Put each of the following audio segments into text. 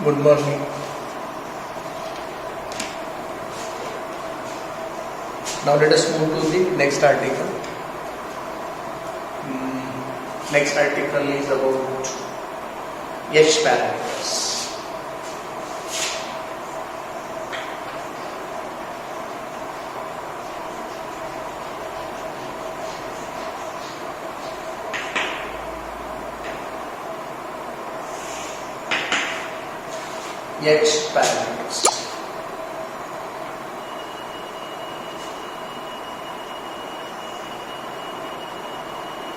Good morning. Now let us move to the next article. Next article is about H parameters. H parameters.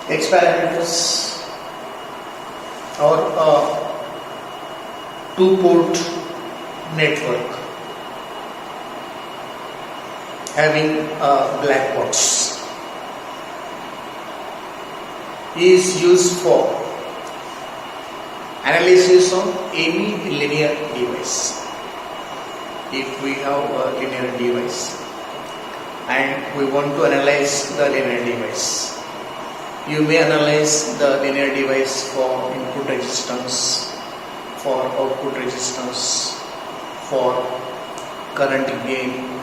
H parameters or a two-port network having a black box is used for analysis of any linear device. If we have a linear device and we want to analyze the linear device, you may analyze the linear device for input resistance, for output resistance, for current gain,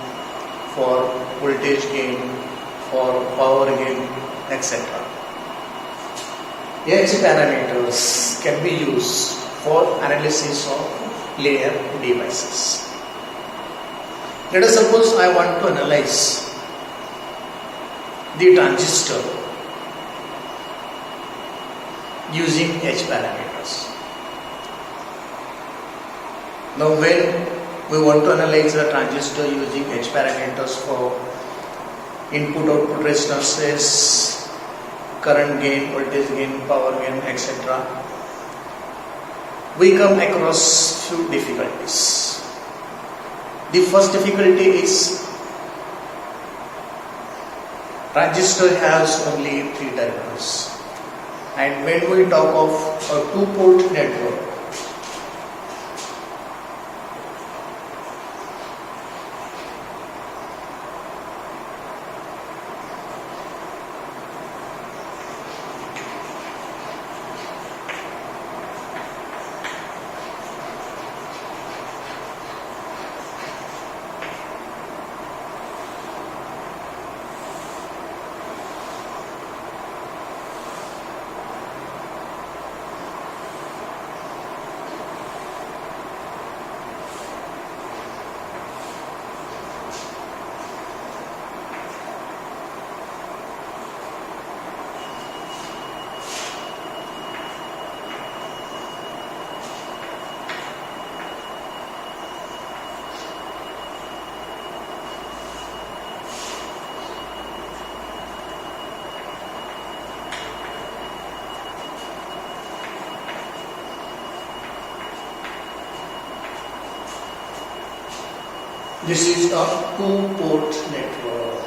for voltage gain, for power gain, etc. H parameters can be used for analysis of linear devices. Let us suppose I want to analyze the transistor using H parameters. Now when we want to analyze the transistor using H parameters for input output resistances, current gain, voltage gain, power gain, etc., we come across few difficulties. The first difficulty is transistor has only 3 terminals, and when we talk of a two-port network, this is a two-port network.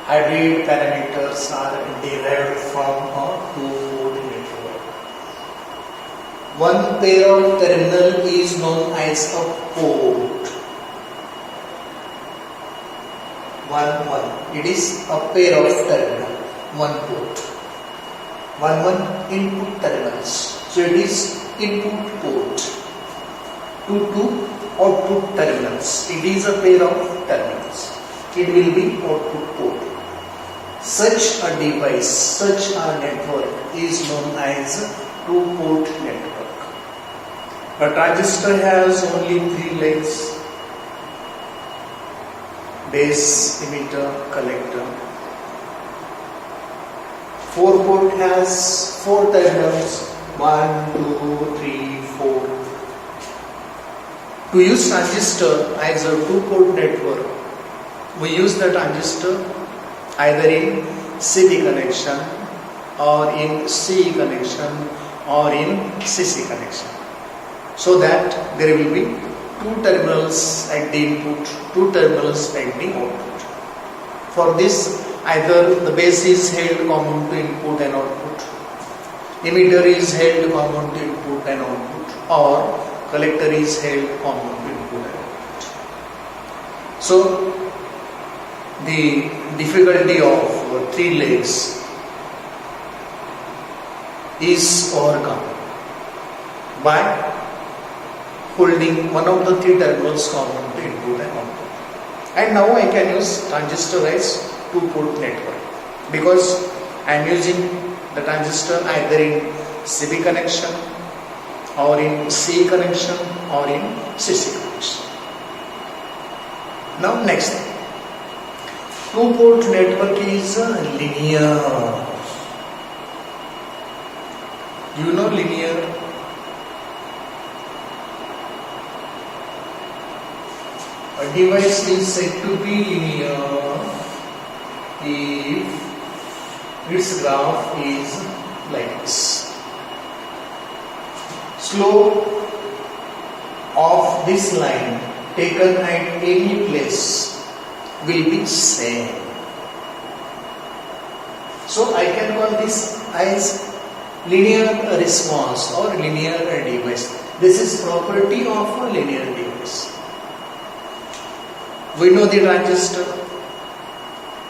Hybrid parameters are derived from a two-port network. One pair of terminal is known as a port. It is a pair of terminal, one port. One input terminals. So it is input port. Two output terminals. It is a pair of terminals. It will be output port. Such a device, such a network is known as two-port network. A transistor has only 3 legs: base, emitter, collector. 4-port has 4 terminals: 1, 2, 3, 4. To use transistor as a two-port network, we use the transistor either in CD connection or in CE connection or in CC connection, so that there will be 2 terminals at the input, 2 terminals at the output. For this, either the base is held common to input and output, emitter is held common to input and output, or collector is held common to input and output. So the difficulty of 3 legs is overcome by holding one of the three terminals common to input and output. And now I can use transistor as two-port network because I am using the transistor either in CB connection or in C connection or in CC connection. Now next, two-port network is linear. Do you know linear? A device is said to be linear if its graph is like this. Slope of this line taken at any place will be same. So I can call this as linear response or linear device. This is property of a linear device. We know the transistor.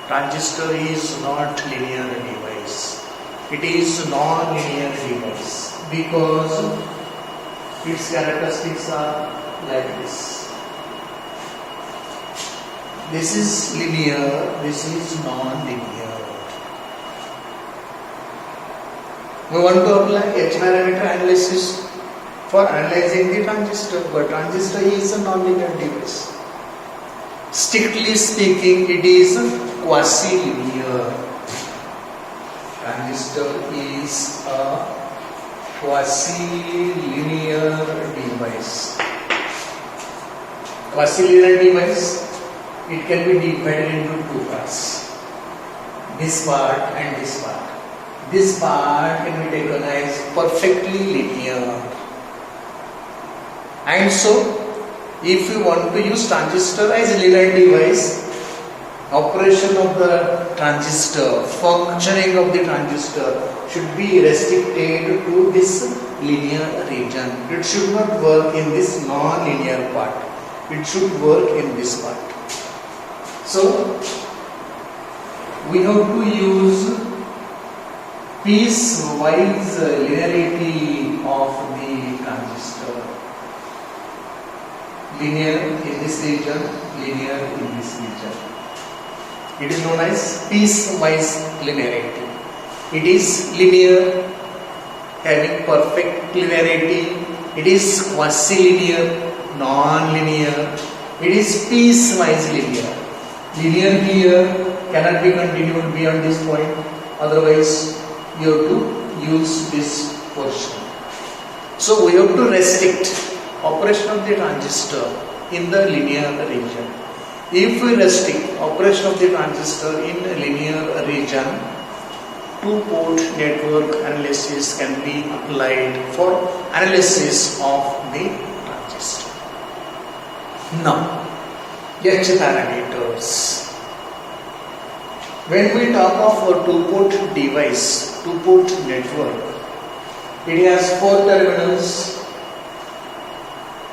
Transistor is not linear device. It is non-linear device because its characteristics are like this. This is linear, this is non-linear. We want to apply H parameter analysis for analyzing the transistor, but transistor is a non-linear device. Strictly speaking, it is quasi-linear. Transistor is a quasi-linear device. Quasi-linear device, it can be divided into two parts. This part and this part. This part can be taken as perfectly linear. And so, if you want to use transistor as a linear device, operation of the transistor, functioning of the transistor should be restricted to this linear region. It should not work in this non-linear part. It should work in this part. So, we have to use piecewise linearity of the transistor. Linear in this region, linear in this region. It is known as piecewise linearity. It is linear, having perfect linearity. It is quasi-linear, non-linear. It is piecewise linear. Linear here cannot be continued beyond this point. Otherwise, you have to use this portion. So we have to restrict operation of the transistor in the linear region. If we restrict operation of the transistor in a linear region, two-port network analysis can be applied for analysis of the transistor. Now, H parameters. When we talk of a two-port device, two-port network, it has four terminals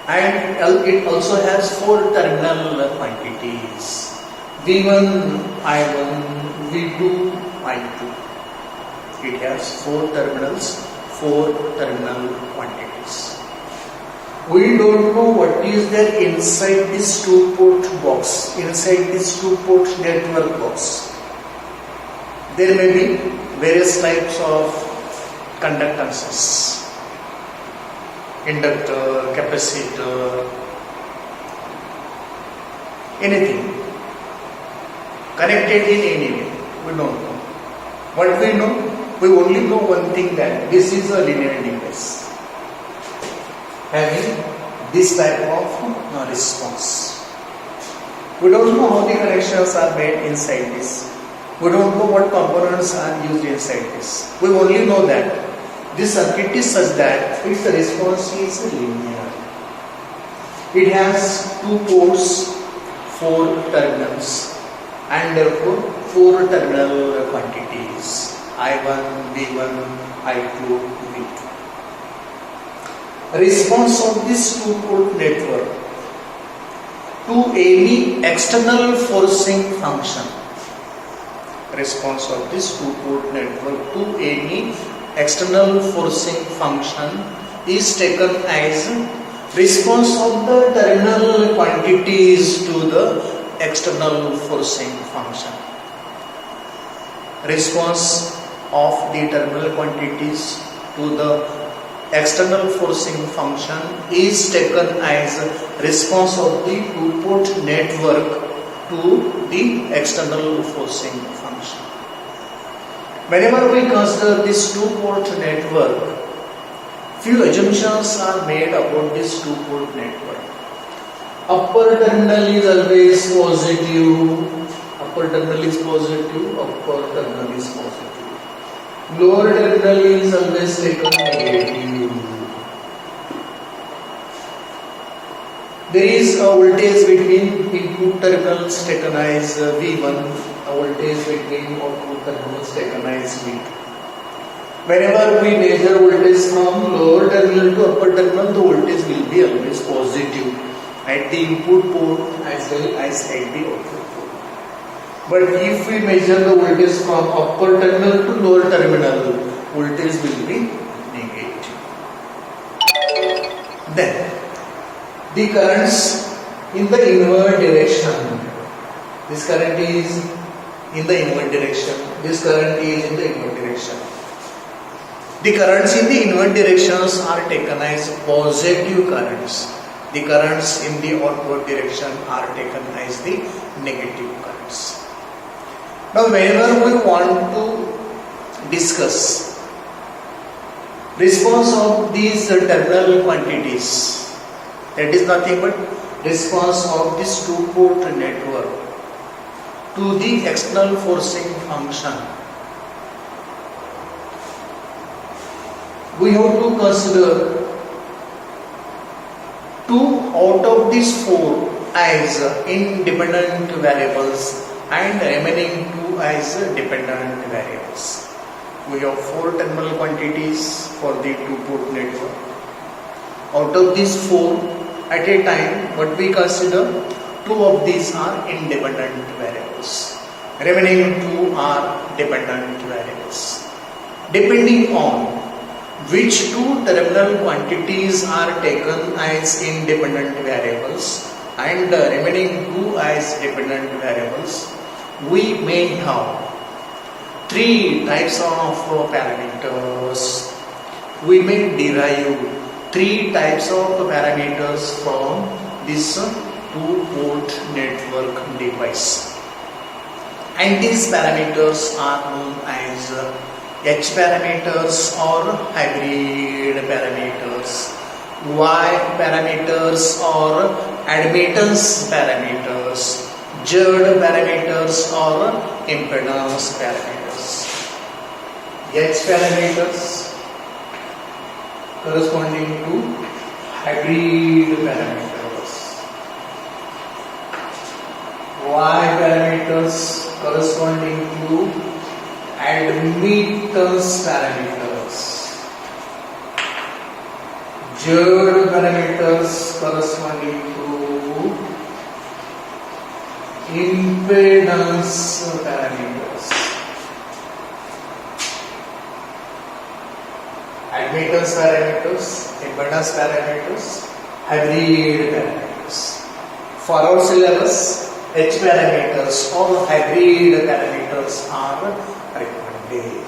and it also has four terminal quantities: V1, I1, V2, I2. It has four terminals, four terminal quantities. We don't know what is there inside this two-port box, inside this two-port network box. There may be various types of conductances. Inductor, capacitor, anything connected in any way, we don't know. What we know, we only know one thing, that this is a linear device having this type of response. We don't know how the connections are made inside this. We don't know what components are used inside this. We only know that this circuit is such that its response is linear. It has two ports, four terminals, and therefore four terminal quantities: I1, V1, I2, V2. Response of this two-port network to any external forcing function. Response of this two-port network to any external forcing function is taken as Response of the terminal quantities to the external forcing function. Response of the terminal quantities to the external forcing function is taken as response of the two-port network to the external forcing function. Whenever we consider this two-port network, few assumptions are made about this two-port network. Upper terminal is always positive. Upper terminal is positive. Upper terminal is positive. Lower terminal is always taken negative. There is a voltage between input terminals taken as V1. A voltage between output terminals taken as V2. Whenever we measure voltage from lower terminal to upper terminal, the voltage will be always positive at the input port as well as at the output port. But if we measure the voltage from upper terminal to lower terminal, voltage will be negative. Then the currents in the inward direction. This current is in the inward direction. This current is in the inward direction. The currents in the inward directions are taken as positive currents. The currents in the outward direction are taken as the negative currents. Now, whenever we want to discuss response of these terminal quantities, that is nothing but response of this two-port network to the external forcing function. We have to consider 2 out of these 4 as independent variables and remaining 2 as dependent variables. We have 4 terminal quantities for the two-port network. Out of these 4, at a time, what we consider 2 of these are independent variables. Remaining 2 are dependent variables. Depending on which 2 terminal quantities are taken as independent variables and the remaining 2 as dependent variables, we may have 3 types of parameters. We may derive 3 types of parameters from this two-port network device. And these parameters are known as H parameters or hybrid parameters, Y parameters or admittance parameters, Z parameters or impedance parameters. H parameters corresponding to hybrid parameters, Y parameters corresponding to admittance parameters, Z parameters corresponding to impedance parameters. Admittance parameters, impedance parameters, hybrid parameters. For our syllabus, H parameters or hybrid parameters are recommended.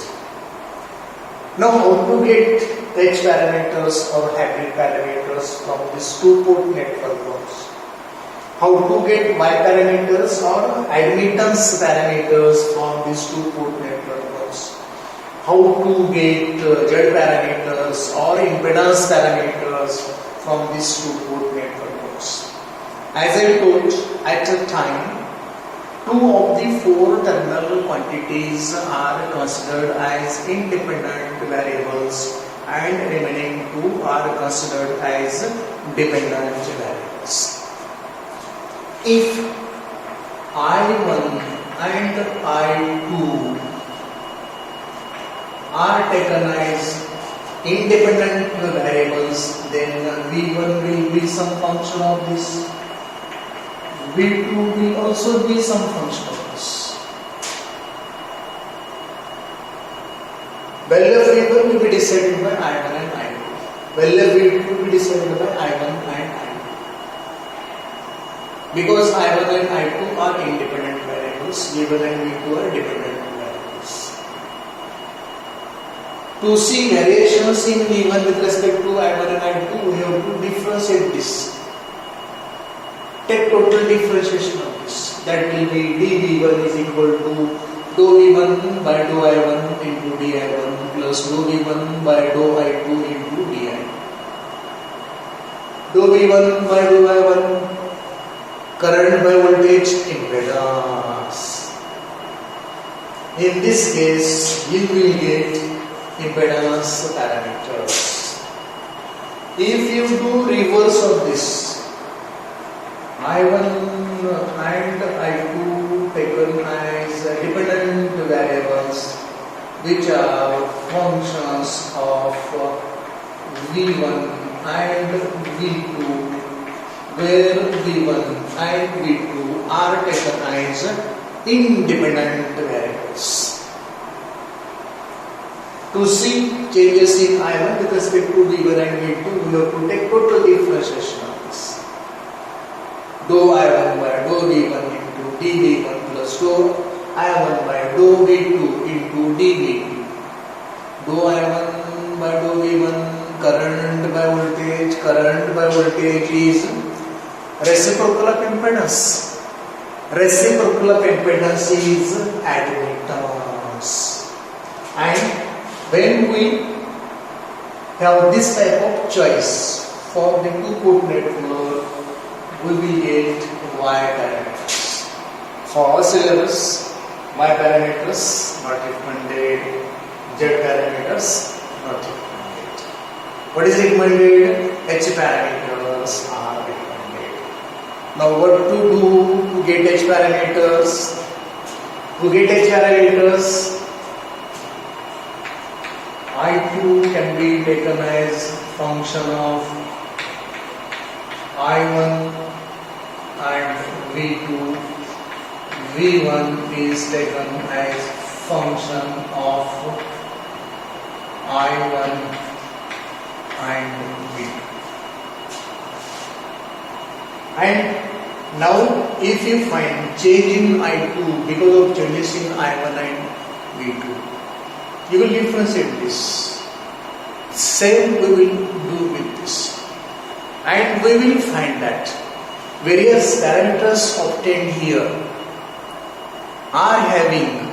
Now, how to get H parameters or hybrid parameters from this two-port network works? How to get Y parameters or admittance parameters from this two-port network works? How to get Z parameters or impedance parameters from this two-port network works? As I told, at a time, 2 of the 4 terminal quantities are considered as independent variables and remaining 2 are considered as dependent variables. If I1 and I2 are taken as independent variables, then V1 will be some function of this, V2 will also be some function of this. Value of V1 will be decided by I1 and I2. Value of V2 will be decided by I1 and I2. Because I1 and I2 are independent variables, V1 and V2 are dependent variables. To see variations in V1 with respect to I1 and I2, we have to differentiate this. Take total differentiation of this. That will be dV1 is equal to dou V1 by dou I1 into dI1 plus dou V1 by dou I2 into dI. Dou V1 by dou I1, current by voltage, impedance. In this case, you will get impedance parameters. If you do reverse of this, I1 and I2 taken as dependent variables which are functions of V1 and V2, where V1 and V2 are taken as independent variables. To see changes in I1 with respect to V1 and V2, we have to take total differentiation of this. Dou I1 by dou V1 into dV1 plus dou I1 by dou V2 into dV2. Dou I1 by dou V1, current by voltage is reciprocal of impedance. Reciprocal of impedance is admittance. And when we have this type of choice for the two-port network, we will get Y parameters. For our syllabus, Y parameters not recommended, Z parameters not recommended. What is recommended? H parameters are recommended. Now what to do to get H parameters? To get H parameters, I2 can be taken as function of I1 and V2. V1 is taken as function of I1 and V2. And now if you find change in I2 because of changes in I1 and V2, you will differentiate this. Same we will do with this. And we will find that various parameters obtained here are having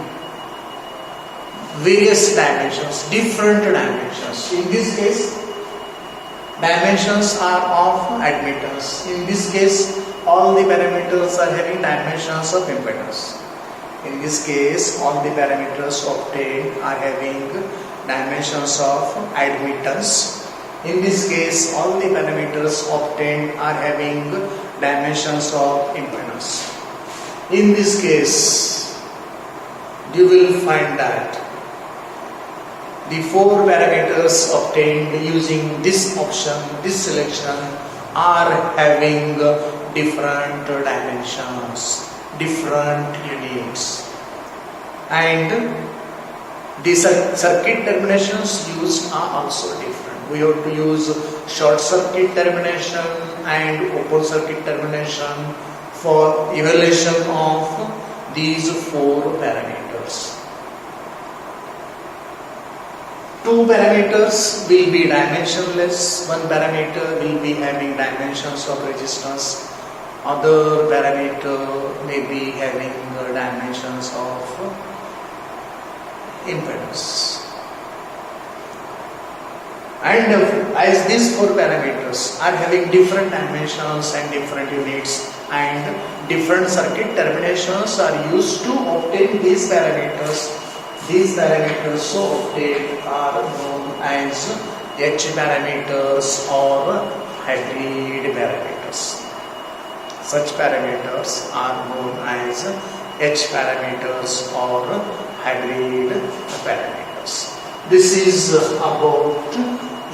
various dimensions, different dimensions. In this case, dimensions are of admittance. In this case, all the parameters are having dimensions of impedance. In this case, all the parameters obtained are having dimensions of admittance. In this case, all the parameters obtained are having dimensions of impedance. In this case, you will find that the four parameters obtained using this option, this selection, are having different dimensions, different units, and the circuit terminations used are also different. We have to use short circuit termination and open circuit termination for evaluation of these four parameters. Two parameters will be dimensionless, one parameter will be having dimensions of resistance, other parameter may be having dimensions of impedance. And as these four parameters are having different dimensions and different units, and different circuit terminations are used to obtain these parameters so obtained are known as H parameters or hybrid parameters. Such parameters are known as H parameters or hybrid parameters. This is about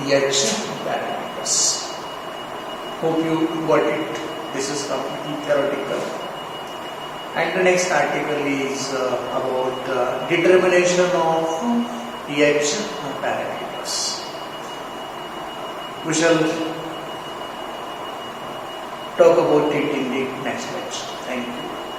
H parameters. Hope you got it. This is completely theoretical. And the next article is about determination of H parameters. We shall talk about it in the next lecture. Thank you.